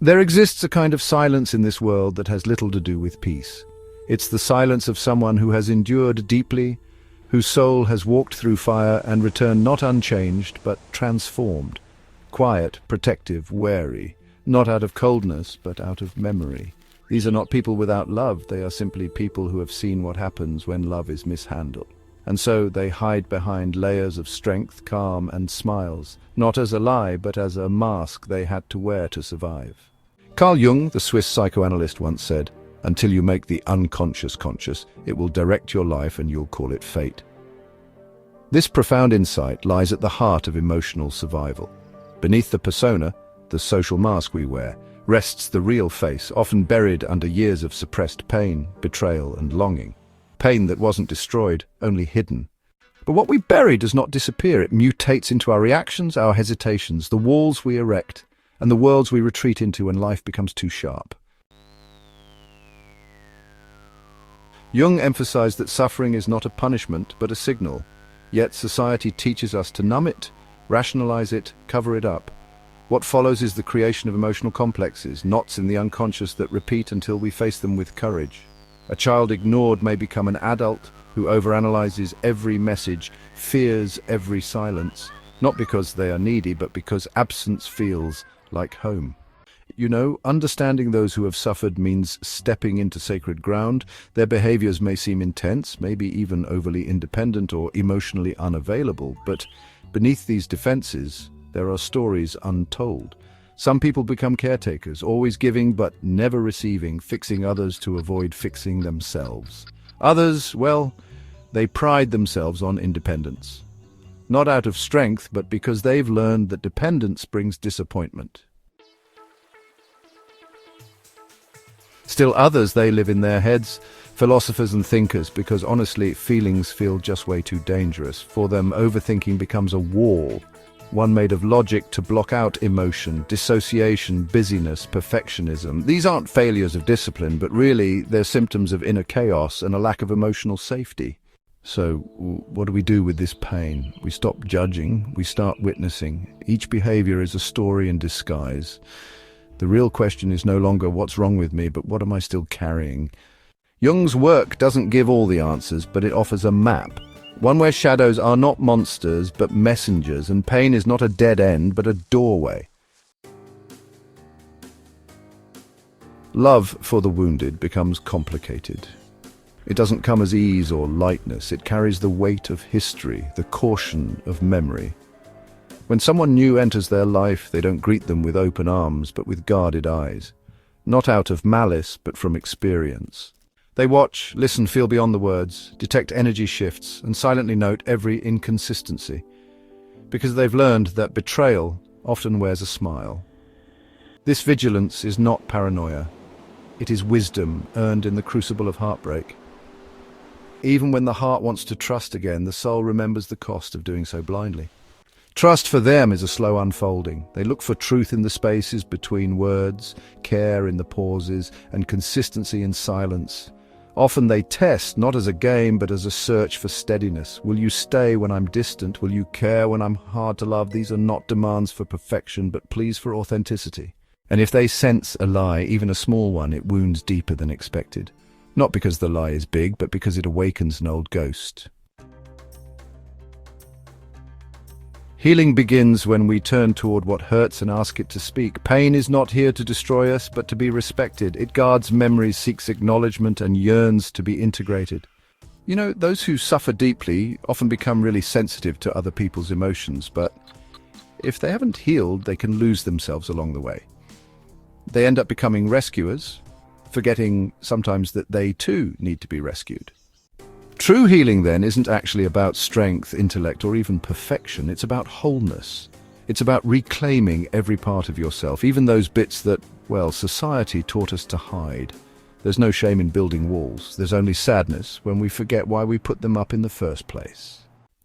There exists a kind of silence in this world that has little to do with peace. It's the silence of someone who has endured deeply, whose soul has walked through fire and returned not unchanged, but transformed. Quiet, protective, wary, not out of coldness, but out of memory. These are not people without love, they are simply people who have seen what happens when love is mishandled. And so they hide behind layers of strength, calm, and smiles, not as a lie, but as a mask they had to wear to survive. Carl Jung, the Swiss psychoanalyst, once said, "Until you make the unconscious conscious, it will direct your life and you'll call it fate." This profound insight lies at the heart of emotional survival. Beneath the persona, the social mask we wear, rests the real face, often buried under years of suppressed pain, betrayal, and longing. Pain that wasn't destroyed, only hidden. But what we bury does not disappear. It mutates into our reactions, our hesitations, the walls we erect, and the worlds we retreat into when life becomes too sharp. Jung emphasized that suffering is not a punishment, but a signal. Yet society teaches us to numb it, rationalize it, cover it up. What follows is the creation of emotional complexes, knots in the unconscious that repeat until we face them with courage. A child ignored may become an adult who overanalyzes every message, fears every silence, not because they are needy, but because absence feels like home. Understanding those who have suffered means stepping into sacred ground. Their behaviors may seem intense, maybe even overly independent or emotionally unavailable, but beneath these defenses, there are stories untold. Some people become caretakers, always giving but never receiving, fixing others to avoid fixing themselves. Others, well, they pride themselves on independence. Not out of strength, but because they've learned that dependence brings disappointment. Still others, they live in their heads, philosophers and thinkers, because honestly, feelings feel just way too dangerous. For them, overthinking becomes a wall, one made of logic to block out emotion, dissociation, busyness, perfectionism. These aren't failures of discipline, but really they're symptoms of inner chaos and a lack of emotional safety. So, what do we do with this pain? We stop judging, we start witnessing. Each behavior is a story in disguise. The real question is no longer what's wrong with me, but what am I still carrying? Jung's work doesn't give all the answers, but it offers a map. One where shadows are not monsters, but messengers, and pain is not a dead end, but a doorway. Love for the wounded becomes complicated. It doesn't come as ease or lightness. It carries the weight of history, the caution of memory. When someone new enters their life, they don't greet them with open arms, but with guarded eyes. Not out of malice, but from experience. They watch, listen, feel beyond the words, detect energy shifts, and silently note every inconsistency. Because they've learned that betrayal often wears a smile. This vigilance is not paranoia. It is wisdom earned in the crucible of heartbreak. Even when the heart wants to trust again, the soul remembers the cost of doing so blindly. Trust for them is a slow unfolding. They look for truth in the spaces between words, care in the pauses, and consistency in silence. Often they test, not as a game, but as a search for steadiness. Will you stay when I'm distant? Will you care when I'm hard to love? These are not demands for perfection, but pleas for authenticity. And if they sense a lie, even a small one, it wounds deeper than expected. Not because the lie is big, but because it awakens an old ghost. Healing begins when we turn toward what hurts and ask it to speak. Pain is not here to destroy us, but to be respected. It guards memories, seeks acknowledgement, and yearns to be integrated. Those who suffer deeply often become really sensitive to other people's emotions, but if they haven't healed, they can lose themselves along the way. They end up becoming rescuers, forgetting sometimes that they too need to be rescued. True healing, then, isn't actually about strength, intellect, or even perfection. It's about wholeness. It's about reclaiming every part of yourself, even those bits that, society taught us to hide. There's no shame in building walls. There's only sadness when we forget why we put them up in the first place.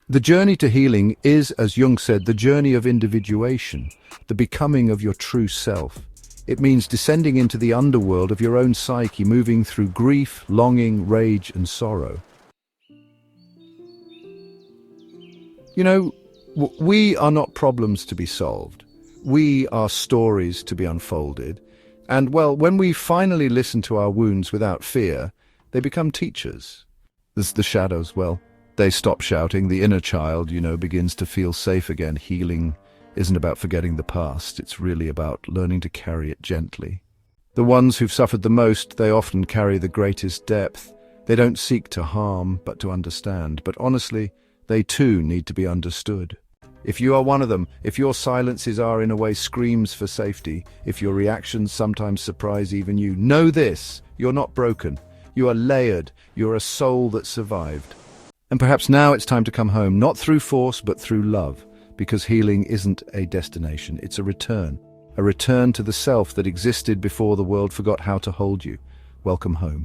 The journey to healing is, as Jung said, the journey of individuation, the becoming of your true self. It means descending into the underworld of your own psyche, moving through grief, longing, rage, and sorrow. We are not problems to be solved. We are stories to be unfolded. And well, when we finally listen to our wounds without fear, they become teachers. There's the shadows, well, they stop shouting. The inner child, begins to feel safe again. Healing isn't about forgetting the past. It's really about learning to carry it gently. The ones who've suffered the most, they often carry the greatest depth. They don't seek to harm, but to understand. But honestly, they too need to be understood. If you are one of them, if your silences are in a way screams for safety, if your reactions sometimes surprise even you, know this: you're not broken. You are layered. You're a soul that survived. And perhaps now it's time to come home, not through force, but through love, because healing isn't a destination, it's a return to the self that existed before the world forgot how to hold you. Welcome home.